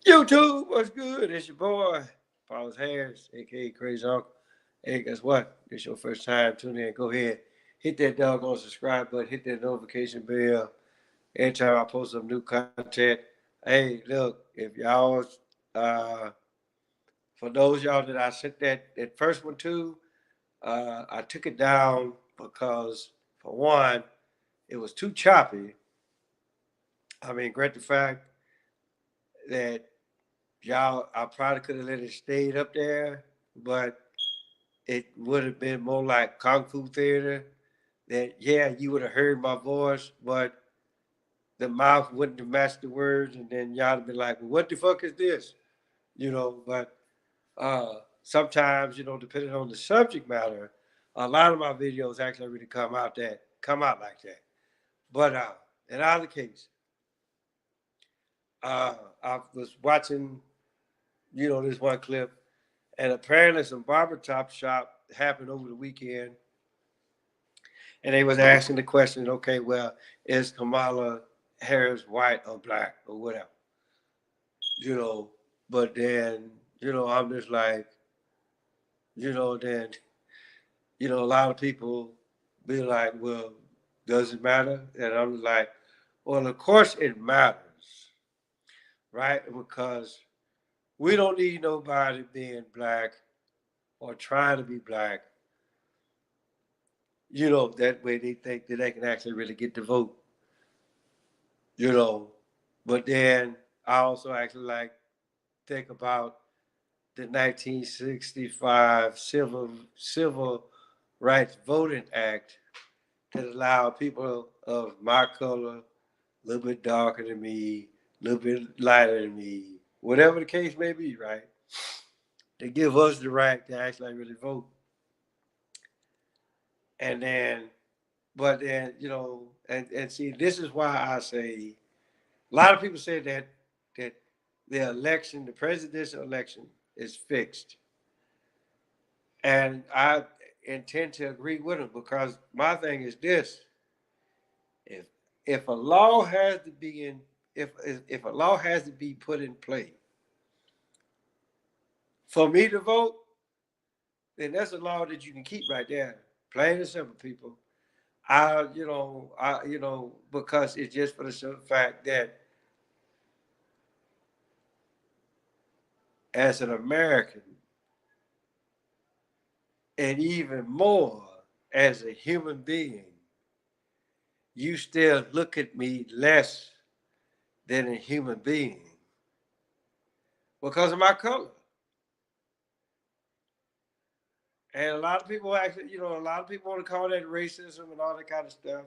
YouTube, what's good? It's your boy, Paul's Harris, aka Crazy Uncle. Hey, guess what? It's your first time tuning in. Go ahead, hit that doggone subscribe button, hit that notification bell. Anytime I post some new content. Hey, look, if y'all, uh, for those y'all that I sent that first one to, I took it down because, for one, it was too choppy. I mean, great the fact that y'all, I probably could have let it stayed up there, but it would have been more like kung fu theater. That yeah, you would have heard my voice, but the mouth wouldn't have matched the words, and then y'all would be like, well, "What the fuck is this?" But sometimes, depending on the subject matter, a lot of my videos actually really come out like that. But in either case, I was watching, this one clip, and apparently some barbershop shop happened over the weekend, and they was asking the question, okay, well, is Kamala Harris white or black or whatever, you know? But then, I'm just like, then, a lot of people be like, well, does it matter? And I'm like, well, of course it matters, right? Because we don't need nobody being black or trying to be black. That way they think that they can actually really get the vote, you know. But then I also actually like think about the 1965 Civil Rights Voting Act that allowed people of my color, a little bit darker than me, a little bit lighter than me, whatever the case may be, right? They give us the right to actually really vote. And then, but then, and see, this is why I say a lot of people say that the election, the presidential election, is fixed, and I intend to agree with them because my thing is this: if if a law has to be in, if a law has to be put in play for me to vote, then that's a law that you can keep right there, plain and simple, people. Because it's just for the simple fact that as an American, and even more as a human being, you still look at me less than a human being because of my color. And a lot of people actually, a lot of people want to call that racism and all that kind of stuff.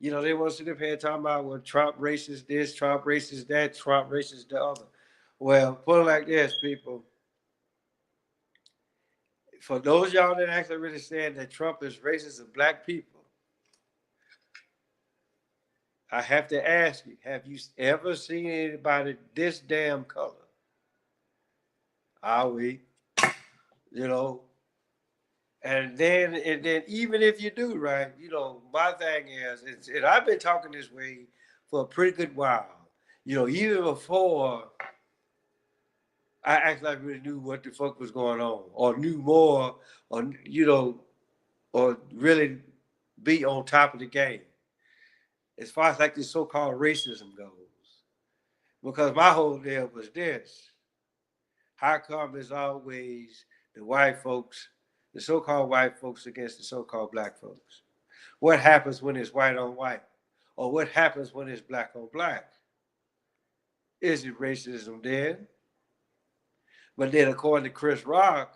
They want to sit up here talking about, well, Trump racist this, Trump racist that, Trump racist the other. Well, put it like this, people. For those y'all that actually really saying that Trump is racist of black people, I have to ask you, have you ever seen anybody this damn color? Are we? You know, and then even if you do, right, my thing is, and I've been talking this way for a pretty good while. Even before I actually really knew what the fuck was going on, or knew more, or or really be on top of the game as far as like this so-called racism goes. Because my whole deal was this: how come it's always the white folks, the so-called white folks against the so-called black folks? What happens when it's white on white? Or what happens when it's black on black? Is it racism then? But then according to Chris Rock,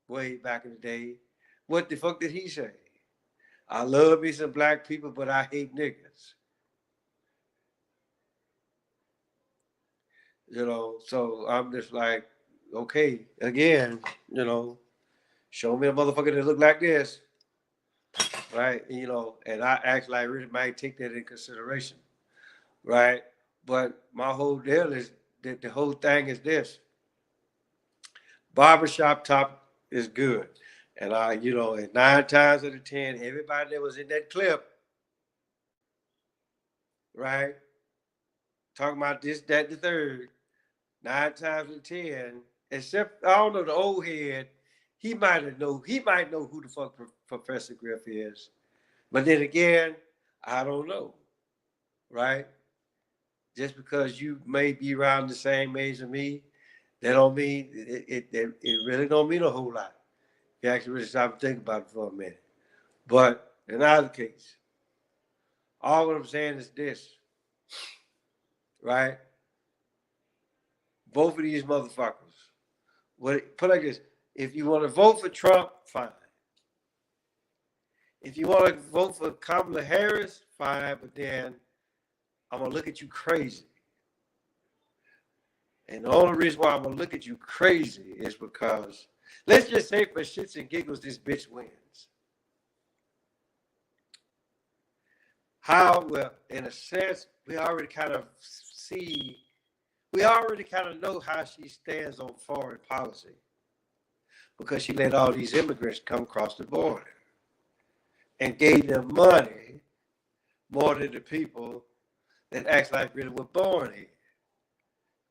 way back in the day, what the fuck did he say? I love me some black people, but I hate niggas. So I'm just like, okay, again, show me a motherfucker that look like this, right? And I actually I really might take that in consideration, right? But my whole deal is that the whole thing is this: barbershop top is good, and and 9 times out of 10, everybody that was in that clip, right, talking about this, that, the third, 9 times in 10, except I don't know the old head, he might know who the fuck Professor Griff is. But then again, I don't know, right? Just because you may be around the same age as me, that don't mean it really don't mean a whole lot. You actually really stop and think about it for a minute. But in either case, all what I'm saying is this, right? Both of these motherfuckers. Put like this: if you want to vote for Trump, fine. If you want to vote for Kamala Harris, fine. But then I'm gonna look at you crazy. And the only reason why I'm gonna look at you crazy is because, let's just say for shits and giggles, this bitch wins. How? Well, in a sense, we already kind of know how she stands on foreign policy because she let all these immigrants come across the border and gave them money more than the people that act like really were born here.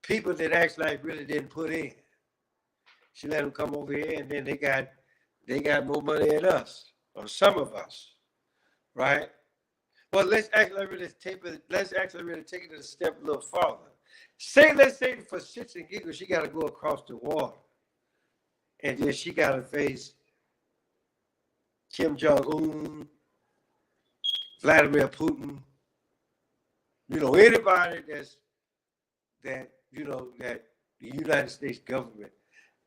People that act like really didn't put in. She let them come over here, and then they got more money than us, or some of us, right? Well, let's actually really take it a step a little farther. Let's say for shits and giggles, she got to go across the water, and then she got to face Kim Jong-un, Vladimir Putin, anybody that the United States government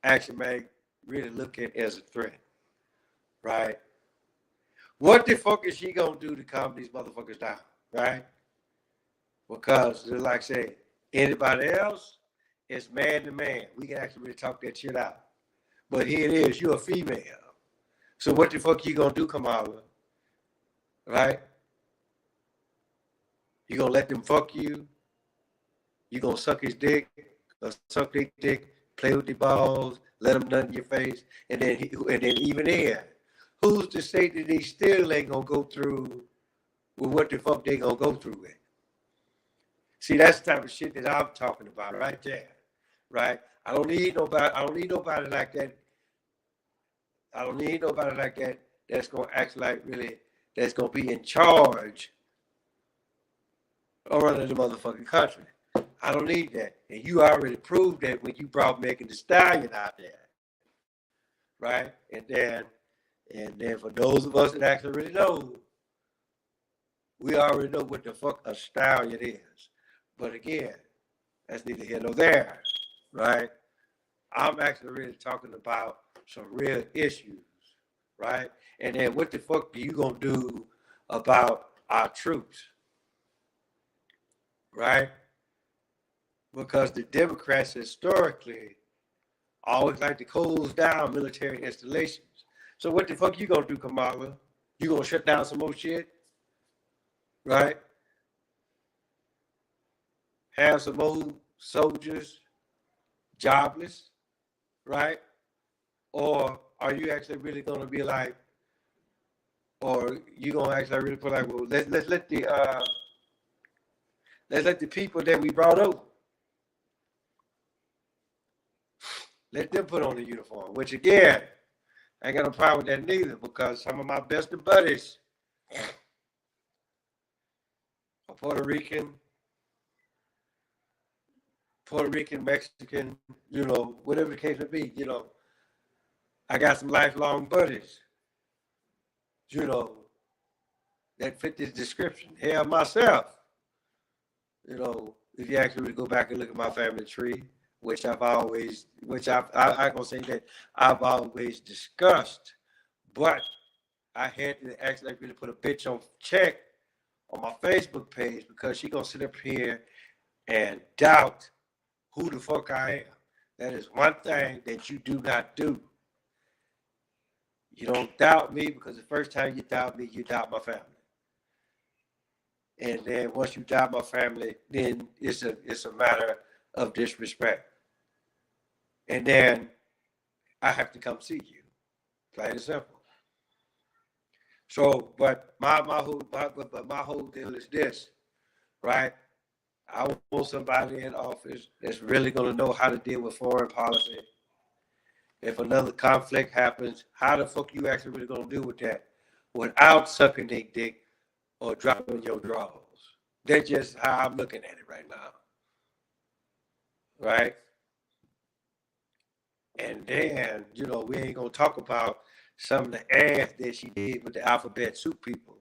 actually may really look at as a threat, right? What the fuck is she gonna do to calm these motherfuckers down, right? Because like I say, anybody else is man to man. We can actually really talk that shit out. But here it is, you're a female. So what the fuck you gonna do, Kamala? Right? You gonna let them fuck you? You gonna suck his dick, or suck their dick, play with the balls, let them nut in your face, and then even then, who's to say that they still ain't gonna go through with what the fuck they gonna go through with? See, that's the type of shit that I'm talking about right there, right? I don't need nobody like that. I don't need nobody like that that's gonna act like really, that's gonna be in charge of running the motherfucking country. I don't need that. And you already proved that when you brought Megan Thee Stallion out there, right? And then for those of us that actually really know, we already know what the fuck a stallion is. But again, that's neither here nor there, right? I'm actually really talking about some real issues, right? And then what the fuck are you gonna do about our troops, right? Because the Democrats historically always like to close down military installations. So what the fuck you gonna do, Kamala? You gonna shut down some more shit, right? Have some old soldiers jobless, right? Or are you actually really gonna be like, or you gonna actually really put like, well, let's let the people that we brought over, let them put on the uniform. Which again, I ain't got no problem with that neither, because some of my best buddies are Puerto Rican, Mexican, whatever the case may be, I got some lifelong buddies, that fit this description. Hell, myself, if you actually go back and look at my family tree, which I'm gonna say that I've always discussed, but I had to actually really put a bitch on check on my Facebook page because she gonna sit up here and doubt who the fuck I am. That is one thing that you do not do. You don't doubt me, because the first time you doubt me, you doubt my family. And then once you doubt my family, then it's a matter of disrespect. And then I have to come see you. Plain and simple. So, but my whole deal is this, right? I want somebody in office that's really going to know how to deal with foreign policy. If another conflict happens, how the fuck you actually really going to deal with that without sucking their dick or dropping your drawers? That's just how I'm looking at it right now. Right? And then, we ain't going to talk about some of the ass that she did with the alphabet soup people.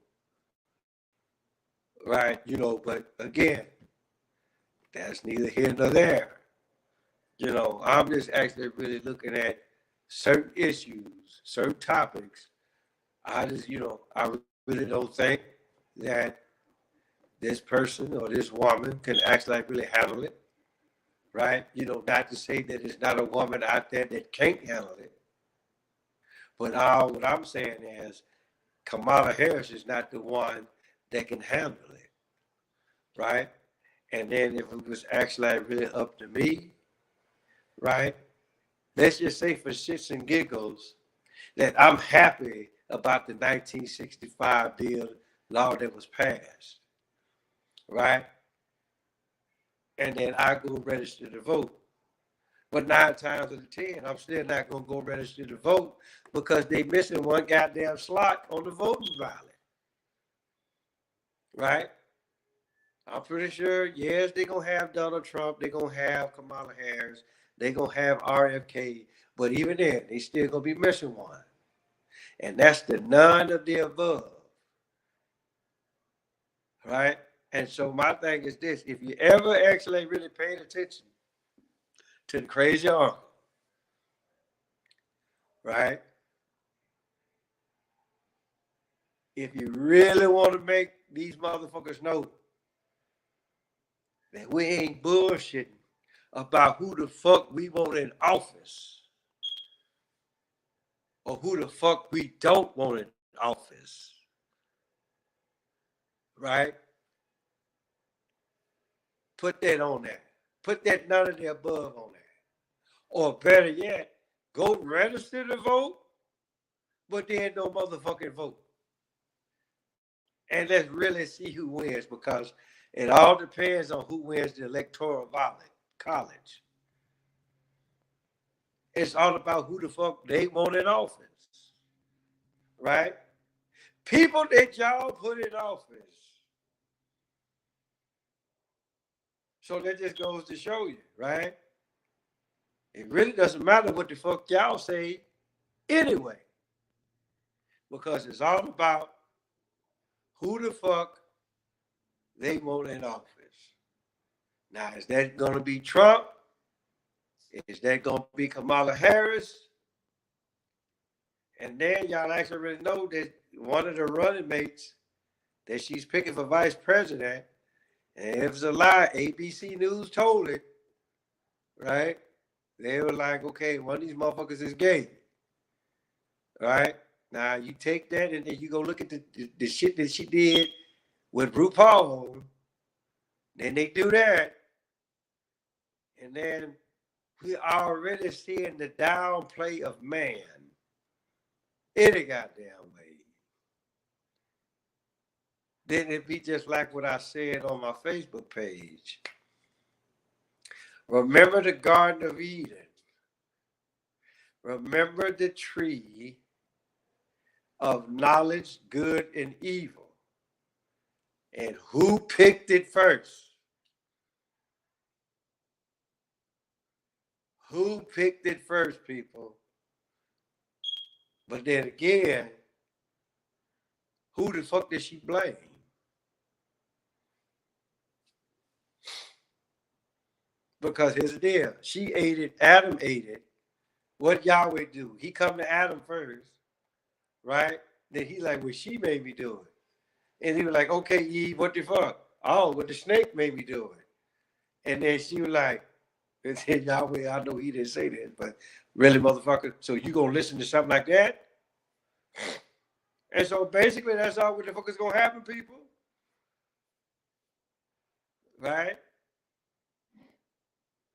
Right? But again, that's neither here nor there. I'm just actually really looking at certain issues, certain topics. I really don't think that this person or this woman can actually really handle it, right? Not to say that there's not a woman out there that can't handle it. But what I'm saying is Kamala Harris is not the one that can handle it, right? And then if it was actually really up to me, right? Let's just say for shits and giggles that I'm happy about the 1965 bill law that was passed, right? And then I go register to vote. But 9 times out of 10, I'm still not going to go register to vote because they missing one goddamn slot on the voting ballot, right? I'm pretty sure, yes, they're going to have Donald Trump. They're going to have Kamala Harris. They're going to have RFK. But even then, they still going to be missing one. And that's the none of the above, right? And so my thing is this. If you ever actually really paid attention to the crazy uncle, right? If you really want to make these motherfuckers know that we ain't bullshitting about who the fuck we want in office or who the fuck we don't want in office, right? Put that on there. Put that none of the above on there. Or better yet, go register to vote, but then no motherfucking vote. And let's really see who wins because it all depends on who wins the electoral college. It's all about who the fuck they want in office, right? People that y'all put in office. So that just goes to show you, right? It really doesn't matter what the fuck y'all say anyway, because it's all about who the fuck they want in office. Now, is that going to be Trump? Is that going to be Kamala Harris? And then y'all actually really know that one of the running mates that she's picking for vice president, and it was a lie, ABC News told it, right? They were like, okay, one of these motherfuckers is gay, right? Now, you take that and then you go look at the shit that she did with RuPaul, then they do that, and then we already seeing the downplay of man any goddamn way. Then it be just like what I said on my Facebook page. Remember the Garden of Eden. Remember the tree of knowledge, good and evil. And who picked it first? Who picked it first, people? But then again, who the fuck did she blame? Because here's the deal. She ate it, Adam ate it. What Yahweh do? He come to Adam first, right? Then he like, well, she made me do it. And he was like, okay, Eve, what the fuck? Oh, well, the snake made me do it. And then she was like, and then Yahweh, I know he didn't say that, but really, motherfucker, so you gonna listen to something like that? And so basically, that's all what the fuck is gonna happen, people. Right?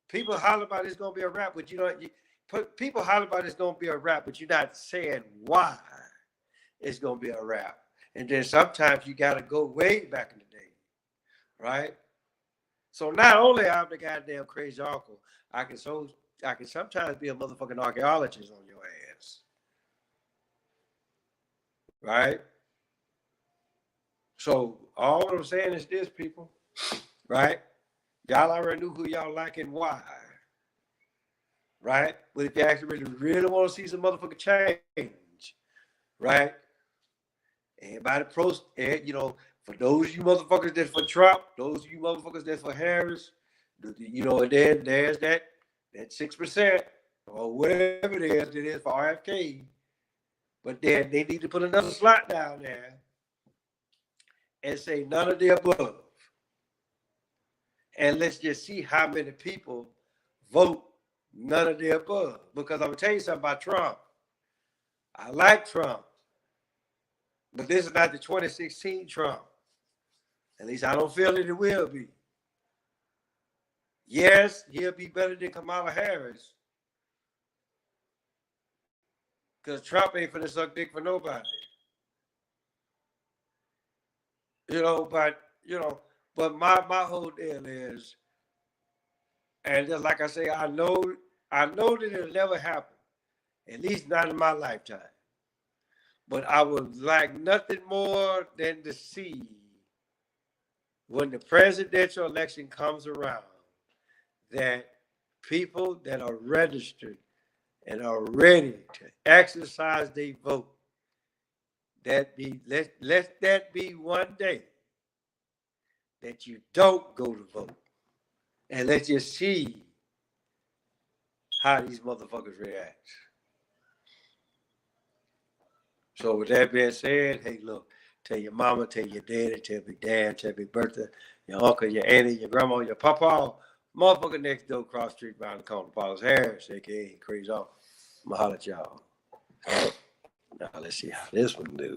People holler about it's gonna be a rap, but people holler about it's gonna be a rap, but you're not saying why it's gonna be a rap. And then sometimes you gotta go way back in the day, right? So not only I'm the goddamn crazy uncle, I can sometimes be a motherfucking archaeologist on your ass. Right? So all I'm saying is this, people, right? Y'all already knew who y'all like and why. Right? But if you actually really want to see some motherfucking change, right? Everybody you know, for those of you motherfuckers that's for Trump, those of you motherfuckers that's for Harris, you know, and then there's that 6% or whatever it is for RFK. But then they need to put another slot down there and say none of the above. And let's just see how many people vote none of the above. Because I'm gonna tell you something about Trump. I like Trump, but this is not the 2016 Trump. At least I don't feel that it will be. Yes, he'll be better than Kamala Harris. Because Trump ain't finna suck dick for nobody. You know, but my whole deal is, and just like I say, I know that it'll never happen. At least not in my lifetime. But I would like nothing more than to see when the presidential election comes around that people that are registered and are ready to exercise their vote, let that be one day that you don't go to vote. And let's just see how these motherfuckers react. So with that being said, hey, look, tell your mama, tell your daddy, tell your dad, tell your Bertha, your uncle, your auntie, your grandma, your papa, motherfucker next door, cross street, around the corner, Paul's Harris, a.k.a. Crazy Uncle. I'm going to holler at y'all. Now let's see how this one do.